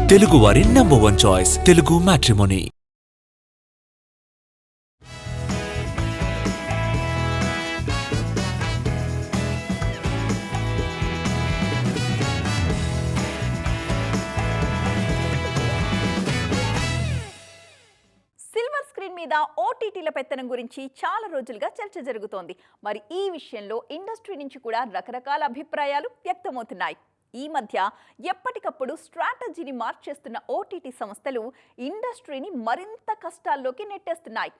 తెలుగువారి #1 choice Telugu matrimony. Silver screen మీద ఓటీటీల పెత్తనం గురించి చాలా రోజులుగా చర్చ జరుగుతోంది. మరి ఈ విషయంలో ఇండస్ట్రీ నుంచి కూడా రకరకాల అభిప్రాయాలు వ్యక్తమవుతున్నాయి. ఈ మధ్య ఎప్పటికప్పుడు స్ట్రాటజీని మార్చేస్తున్న ఓటీటీ సంస్థలు ఇండస్ట్రీని మరింత కష్టాల్లోకి నెట్టేస్తున్నాయి.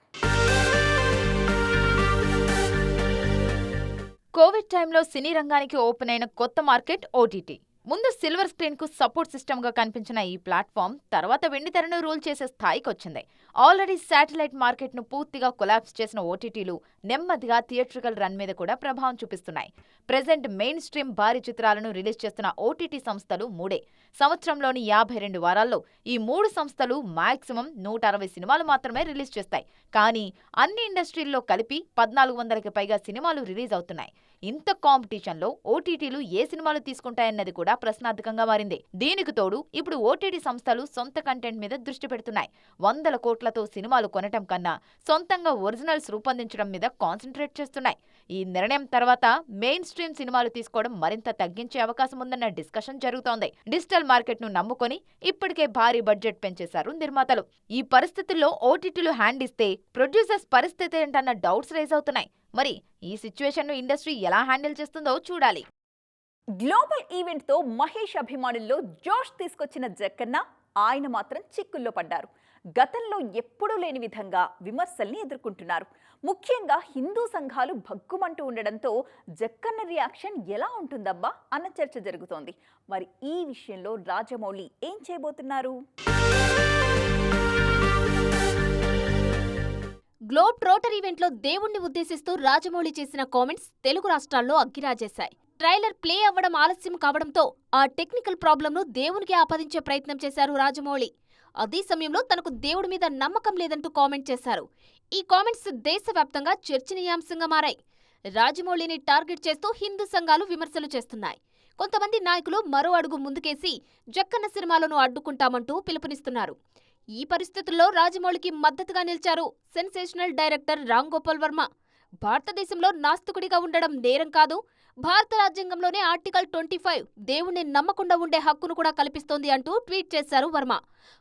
కోవిడ్ టైంలో సినీ రంగానికి ఓపెన్ అయిన కొత్త మార్కెట్ ఓటీటీ. ముందు సిల్వర్ స్క్రీన్ కు సపోర్ట్ సిస్టమ్ గా కనిపించిన ఈ ప్లాట్ఫామ్ తర్వాత వెండితెరను రూల్ చేసే స్థాయికి వచ్చింది. ఆల్రెడీ శాటిలైట్ మార్కెట్ ను పూర్తిగా కొలాప్స్ చేసిన ఓటీటీలు నెమ్మదిగా థియేట్రికల్ రన్ మీద కూడా ప్రభావం చూపిస్తున్నాయి. ప్రెజెంట్ మెయిన్ స్ట్రీమ్ భారీ చిత్రాలను రిలీజ్ చేస్తున్న ఓటీటీ సంస్థలు 3. సంవత్సరంలోని 52 వారాల్లో ఈ 3 సంస్థలు మాక్సిమం 160 సినిమాలు మాత్రమే రిలీజ్ చేస్తాయి. కానీ అన్ని ఇండస్ట్రీల్లో కలిపి 1400కి పైగా సినిమాలు రిలీజ్ అవుతున్నాయి. ఇంత కాంపిటీషన్లో ఓటీటీలు ఏ సినిమాలు తీసుకుంటాయన్నది కూడా ప్రశ్నార్థకంగా మారింది. దీనికి తోడు ఇప్పుడు ఓటీటీ సంస్థలు సొంత కంటెంట్ మీద దృష్టి పెడుతున్నాయి. 100 కోట్లతో సినిమాలు కొనటం కన్నా సొంతంగా ఒరిజినల్స్ రూపొందించడం మీద కాన్సంట్రేట్ చేస్తున్నాయి. ఈ నిర్ణయం తర్వాత మెయిన్ స్ట్రీమ్ సినిమాలు తీసుకోవడం మరింత తగ్గించే అవకాశం ఉందన్న డిస్కషన్ జరుగుతోంది. డిజిటల్ మార్కెట్ ను నమ్ముకొని ఇప్పటికే భారీ బడ్జెట్ పెంచేశారు నిర్మాతలు. ఈ పరిస్థితుల్లో ఓటీటీలు హ్యాండ్ ఇస్తే ప్రొడ్యూసర్స్ పరిస్థితి ఏంటన్న డౌట్స్ రైజ్ అవుతున్నాయి. మరి ఈ సిచ్యువేషన్ ను ఇండస్ట్రీ ఎలా హ్యాండిల్ చేస్తుందో చూడాలి. గ్లోబల్ ఈవెంట్ తో మహేష్ అభిమానుల్లో జోష్ తీసుకొచ్చిన జక్కన్న ఆయన మాత్రం చిక్కుల్లో పడ్డారు. గతంలో ఎప్పుడూ లేని విధంగా విమర్శల్ని ఎదుర్కొంటున్నారు. ముఖ్యంగా హిందూ సంఘాలు భగ్గుమంటూ ఉండడంతో జక్కన్న రియాక్షన్ ఎలా ఉంటుందబ్బా అన్న చర్చ జరుగుతోంది. మరి ఈ విషయంలో రాజమౌళి ఏం చేయబోతున్నారు? గ్లోబ్ ట్రోటర్ ఈవెంట్లో దేవుణ్ణి ఉద్దేశిస్తూ రాజమౌళి చేసిన కామెంట్స్ తెలుగు రాష్ట్రాల్లో అగ్గిరాజేశాయి. ట్రైలర్ ప్లే అవ్వడం ఆలస్యం కావడంతో ఆ టెక్నికల్ ప్రాబ్లంను దేవునికి ఆపాదించే ప్రయత్నం చేశారు రాజమౌళి. అదే సమయంలో తనకు దేవుడి మీద నమ్మకం లేదంటూ కామెంట్ చేశారు. ఈ కామెంట్స్ దేశవ్యాప్తంగా చర్చనీయాంశంగా మారాయి. రాజమౌళిని టార్గెట్ చేస్తూ హిందూ సంఘాలు విమర్శలు చేస్తున్నాయి. కొంతమంది నాయకులు మరో అడుగు ముందుకేసి జక్కన్న సినిమాలను అడ్డుకుంటామంటూ పిలుపునిస్తున్నారు. ఈ పరిస్థితుల్లో రాజమౌళికి మద్దతుగా నిలిచారు సెన్సేషనల్ డైరెక్టర్ రామ్ గోపాల్ వర్మ. భారతదేశంలో నాస్తికుడిగా ఉండడం నేరం కాదు, భారత రాజ్యాంగంలోనే ఆర్టికల్ 25 దేవుణ్ణి నమ్మకుండా ఉండే హక్కును కూడా కల్పిస్తోంది అంటూ ట్వీట్ చేశారు వర్మ.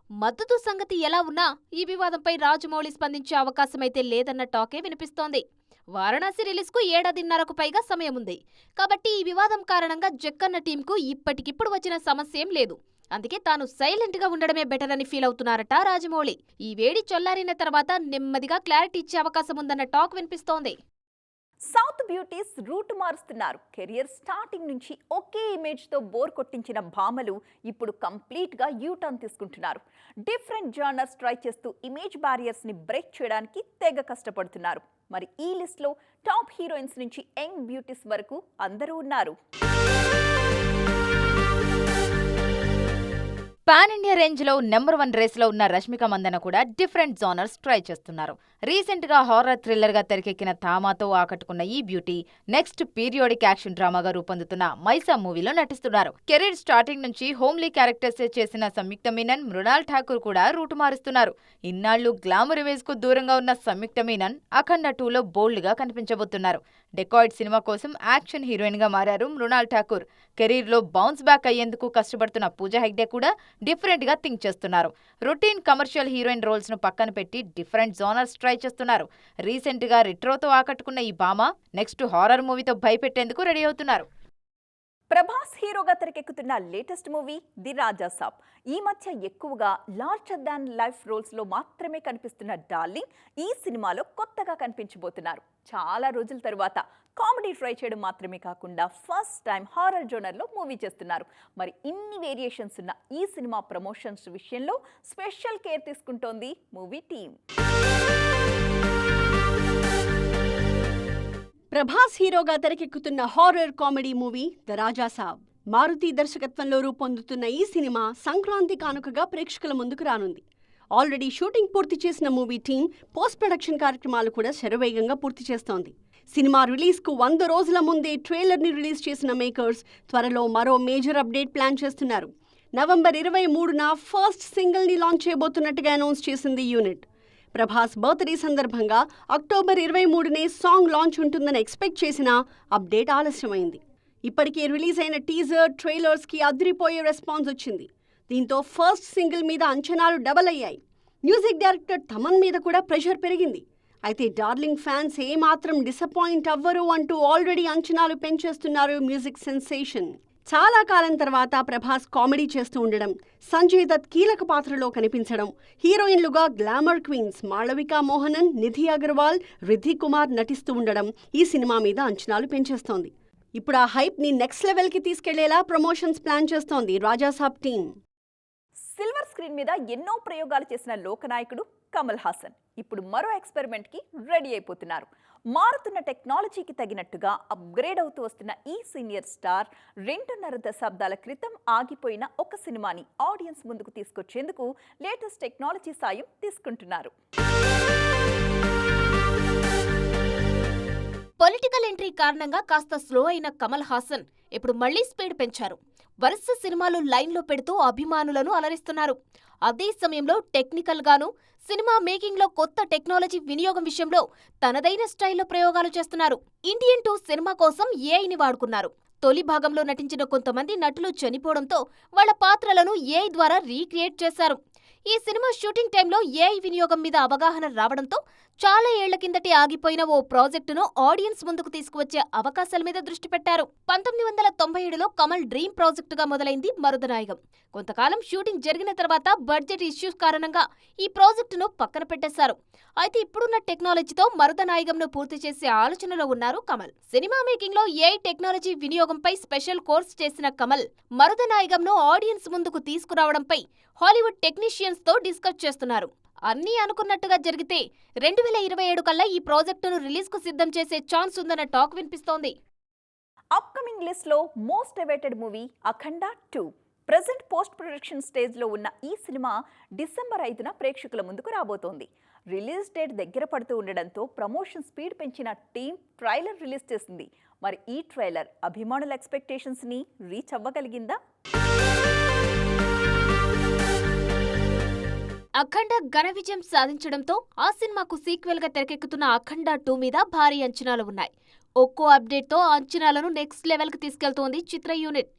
మద్దతు సంగతి ఎలా ఉన్నా ఈ వివాదంపై రాజమౌళి స్పందించే అవకాశమైతే లేదన్న టాకే వినిపిస్తోంది. వారణాసి రిలీజ్కు 1.5 పైగా సమయం ఉంది. కాబట్టి ఈ వివాదం కారణంగా జక్కన్న టీంకు ఇప్పటికిప్పుడు వచ్చిన సమస్యేం లేదు. అందుకే తాను సైలెంట్ గా ఉండడమే బెటర్ అని ఫీల్ అవుతున్నారట రాజమౌళి. ఈ వేడి చల్లారిన తర్వాత నెమ్మదిగా క్లారిటీ ఇచ్చే అవకాశం ఉందన్న టాక్ వినిపిస్తోంది. సౌత్ బ్యూటీస్ రూట్ మారుస్తున్నారు. కెరియర్ స్టార్టింగ్ నుంచి ఒకే ఇమేజ్ తో బోర్ కొట్టించిన భామలు ఇప్పుడు కంప్లీట్ గా యూటర్న్ తీసుకుంటున్నారు. డిఫరెంట్ జానర్స్ ట్రై చేస్తూ ఇమేజ్ బ్యారియర్స్ ని బ్రేక్ చేయడానికి తెగ కష్టపడుతున్నారు. మరి ఈ లిస్ట్ లో టాప్ హీరోయిన్స్ నుంచి యంగ్ బ్యూటీస్ వరకు అందరూ ఉన్నారు. పాన్ ఇండియా రేంజ్ లో #1 రేస్ లో ఉన్న రష్మిక మందన కూడా డిఫరెంట్ జానర్స్ ట్రై చేస్తున్నారు. రీసెంట్ గా హారర్ థ్రిల్లర్ గా తెరకెక్కిన థామాతో ఆకట్టుకున్న ఈ బ్యూటీ నెక్స్ట్ పీరియోడిక్ యాక్షన్ డ్రామాగా రూపొందుతున్న మైసా మూవీలో నటిస్తున్నారు. కెరీర్ స్టార్టింగ్ నుంచి హోమ్లీ క్యారెక్టర్స్ చేసిన సంయుక్త మీనన్, మృణాల్ ఠాకూర్ కూడా రూటు మారుస్తున్నారు. ఇన్నాళ్లు గ్లామర్ ఇమేజ్ కు దూరంగా ఉన్న సంయుక్త మీనన్ అఖండ 2లో బోల్డ్ గా కనిపించబోతున్నారు. డెకాయిడ్ సినిమా కోసం యాక్షన్ హీరోయిన్ గా మారారు మృణాల్ ఠాకూర్. కెరీర్ లో బౌన్స్ బ్యాక్ అయ్యేందుకు కష్టపడుతున్న పూజా హెగ్డే కూడా డిఫరెంట్ గా థింక్ చేస్తున్నారు. రొటీన్ కమర్షియల్ హీరోయిన్ రోల్స్ ను పక్కన పెట్టి డిఫరెంట్ జోనర్స్ ట్రై చేస్తున్నారు. రీసెంట్ గా రిట్రోతో ఆకట్టుకున్న ఈ భామ నెక్స్ట్ హారర్ మూవీతో భయపెట్టేందుకు రెడీ అవుతున్నారు. ప్రభాస్ హీరోగా తెరకెక్కుతున్న లేటెస్ట్ మూవీ ది రాజా సాబ్. ఈ మధ్య ఎక్కువగా లార్జర్ దాన్ లైఫ్ రోల్స్ లో మాత్రమే కనిపిస్తున్న డార్లింగ్ ఈ సినిమాలో కొత్తగా కనిపించబోతున్నారు. చాలా రోజుల తరువాత కామెడీ ట్రై చేయడం మాత్రమే కాకుండా ఫస్ట్ టైం హారర్ జోనర్ లో మూవీ చేస్తున్నారు. మరి ఇన్ని వేరియేషన్స్ ఉన్న ఈ సినిమా ప్రమోషన్స్ విషయంలో స్పెషల్ కేర్ తీసుకుంటోంది మూవీ టీం. ప్రభాస్ హీరోగా తెరకెక్కుతున్న హారర్ కామెడీ మూవీ ద రాజా సాబ్. మారుతి దర్శకత్వంలో రూపొందుతున్న ఈ సినిమా సంక్రాంతి కానుకగా ప్రేక్షకుల ముందుకు రానుంది. ఆల్రెడీ షూటింగ్ పూర్తి చేసిన మూవీ టీం పోస్ట్ ప్రొడక్షన్ కార్యక్రమాలు కూడా శరవేగంగా పూర్తి చేస్తోంది. సినిమా రిలీజ్కు 100 రోజుల ముందే ట్రైలర్ని రిలీజ్ చేసిన మేకర్స్ త్వరలో మరో మేజర్ అప్డేట్ ప్లాన్ చేస్తున్నారు. నవంబర్ 23న ఫస్ట్ సింగిల్ని లాంచ్ చేయబోతున్నట్టుగా అనౌన్స్ చేసింది యూనిట్. ప్రభాస్ బర్త్డే సందర్భంగా అక్టోబర్ 23నే సాంగ్ లాంచ్ ఉంటుందని ఎక్స్పెక్ట్ చేసినా అప్డేట్ ఆలస్యమైంది. ఇప్పటికే రిలీజ్ అయిన టీజర్, ట్రైలర్స్కి అదిరిపోయే రెస్పాన్స్ వచ్చింది. దీంతో ఫస్ట్ సింగిల్ మీద అంచనాలు డబల్ అయ్యాయి. మ్యూజిక్ డైరెక్టర్ తమన్ మీద కూడా ప్రెషర్ పెరిగింది. అయితే డార్లింగ్ ఫ్యాన్స్ ఏమాత్రం డిసప్పాయింట్ అవ్వరు అంటూ ఆల్రెడీ అంచనాలు పెంచేస్తున్నారు మ్యూజిక్ సెన్సేషన్. చాలా కాలం తర్వాత ప్రభాస్ కామెడీ చేస్తూ ఉండడం, సంజయ్ దత్ కీలక పాత్రలో కనిపించడం, హీరోయిన్లుగా గ్లామర్ క్వీన్స్ మాళవిక మోహనన్, నిధి అగర్వాల్, రిద్ధి కుమార్ నటిస్తూ ఉండడం ఈ సినిమా మీద అంచనాలు పెంచేస్తోంది. ఇప్పుడు ఆ హైప్ని నెక్స్ట్ లెవెల్కి తీసుకెళ్లేలా ప్రమోషన్స్ ప్లాన్ చేస్తోంది రాజాసాబ్ టీమ్. సిల్వర్ స్క్రీన్ మీద ఎన్నో ప్రయోగాలు చేసిన లోకనాయకుడు కమల్ హాసన్ ఇప్పుడు మరో ఎక్స్పెరిమెంట్కి రెడీ అయిపోతున్నారు. మారుతున్న టెక్నాలజీకి తగినట్టుగా అప్గ్రేడ్ అవుతూ వస్తున్న ఈ సీనియర్ స్టార్ 2.5 దశాబ్దాల క్రితం ఆగిపోయిన ఒక సినిమాని ఆడియన్స్ ముందుకు తీసుకొచ్చేందుకు లేటెస్ట్ టెక్నాలజీ సాయం తీసుకుంటున్నారు. పొలిటికల్ ఎంట్రీ కారణంగా కాస్త స్లో అయిన కమల్ హాసన్ ఇప్పుడు మళ్లీ స్పీడ్ పెంచారు. వరుస సినిమాలు లైన్లో పెడుతూ అభిమానులను అలరిస్తున్నారు. అదే సమయంలో టెక్నికల్ గాను సినిమా మేకింగ్ లో కొత్త టెక్నాలజీ వినియోగం విషయంలో తనదైన స్టైల్లో ప్రయోగాలు చేస్తున్నారు. ఇండియన్ 2 సినిమా కోసం ఏఐని వాడుకున్నారు. తొలి భాగంలో నటించిన కొంతమంది నటులు చనిపోవడంతో వాళ్ల పాత్రలను ఏఐ ద్వారా రీక్రియేట్ చేశారు. ఈ సినిమా షూటింగ్ టైంలో ఏఐ వినియోగం మీద అవగాహన రావడంతో చాలా ఏళ్ల కిందటి ఆగిపోయిన ఓ ప్రాజెక్టును ఆడియన్స్ ముందుకు తీసుకువచ్చే అవకాశాల మీద దృష్టి పెట్టారు. 1997లో కమల్ డ్రీమ్ ప్రాజెక్టుగా మొదలైంది మరుదనాయగం. కొంతకాలం షూటింగ్ జరిగిన తర్వాత బడ్జెట్ ఇష్యూస్ కారణంగా ఈ ప్రాజెక్టును పక్కన పెట్టేశారు. అయితే ఇప్పుడున్న టెక్నాలజీతో మరుదనాయగంను పూర్తి చేసే ఆలోచనలో ఉన్నారు కమల్. సినిమా మేకింగ్ లో ఏఐ టెక్నాలజీ వినియోగంపై స్పెషల్ కోర్స్ చేసిన కమల్ మరుదనాయగంను ఆడియన్స్ ముందుకు తీసుకురావడంపై హాలీవుడ్ టెక్నీషియన్స్ తో డిస్కస్ చేస్తున్నారు. అన్నీ అనుకున్నట్టుగా జరిగితే 2027 కల్లా ఈ ప్రాజెక్టును రిలీజ్ కు సిద్ధం చేసే ఛాన్స్ ఉందన్న టాక్ వినిపిస్తోంది. అప్కమింగ్ లిస్ట్ లో మోస్ట్ అవైటెడ్ మూవీ అఖండ 2. ప్రెజెంట్ పోస్ట్ ప్రొడక్షన్ స్టేజ్ లో ఉన్న ఈ సినిమా డిసెంబర్ 5న ప్రేక్షకుల ముందుకు రాబోతోంది. రిలీజ్ డేట్ దగ్గర పడుతూ ఉండడంతో ప్రమోషన్ స్పీడ్ పెంచిన టీం ట్రైలర్ రిలీజ్ చేసింది. మరి ఈ ట్రైలర్ అభిమానుల ఎక్స్పెక్టేషన్స్ ని రీచ్ అవ్వగలిగిందా? అఖండ ఘన విజయం సాధించడంతో ఆ సినిమాకు సీక్వెల్ గా తెరకెక్కుతున్న అఖండ 2 మీద భారీ అంచనాలు ఉన్నాయి. ఒక్కో అప్డేట్ తో అంచనాలను నెక్స్ట్ లెవెల్ కి తీసుకెళ్తోంది చిత్ర యూనిట్.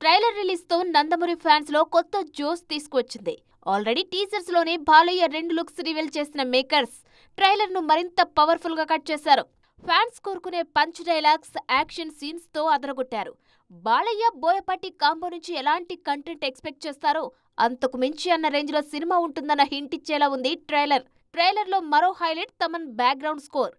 ట్రైలర్ రిలీజ్ తో నందమూరి ఫ్యాన్స్ లో కొత్త జోష్ తీసుకువచ్చింది. ఆల్రెడీ టీజర్స్ లోనే బాలయ్య 2 లుక్స్ రివీల్ చేసిన మేకర్స్ ట్రైలర్ ను మరింత పవర్ఫుల్ గా కట్ చేశారు. ఫ్యాన్స్ కోరుకునే పంచ్ డైలాగ్స్, యాక్షన్ సీన్స్ తో అదరగొట్టారు. బాలయ్య బోయపాటి కాంబో నుంచి ఎలాంటి కంటెంట్ ఎక్స్పెక్ట్ చేస్తారో అంతకు మించి అన్న రేంజ్ లో సినిమా ఉంటుందన్న హింట్ ఇచ్చేలా ఉంది ట్రైలర్. ట్రైలర్ లో మరో highlight Thaman background score.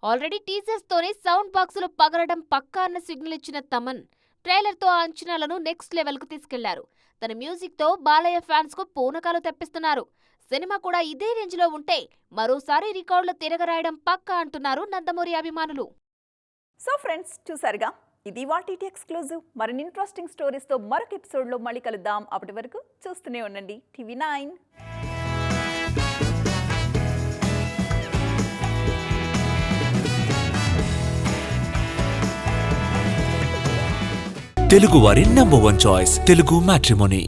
Already teasers తోనే సౌండ్ బాక్సులు పగలడం పక్కా అన్న సిగ్నల్ ఇచ్చిన తమన్ ట్రైలర్ తో ఆ అంచనాలను నెక్స్ట్ లెవెల్ కు తీసుకెళ్లారు. తన మ్యూజిక్ తో బాలయ్య ఫ్యాన్స్ కు పూనకాలు తెప్పిస్తున్నారు. సినిమా కూడా ఇదే రేంజ్ లో ఉంటే మరోసారి రికార్డులు తిరగరాయడం పక్కా అంటున్నారు నందమూరి అభిమానులు. సో ఫ్రెండ్స్, చూసారుగా, ఇది వాటి ఎక్స్క్లూజివ్. మరిన్ని ఇంట్రెస్టింగ్ స్టోరీస్ తో మరొక ఎపిసోడ్ లో మళ్ళీ కలుద్దాం. అప్పటి వరకు చూస్తూనే ఉండండి TV9. తెలుగు వారి నంబర్ 1 చాయిస్ తెలుగు మ్యాట్రిమోనీ.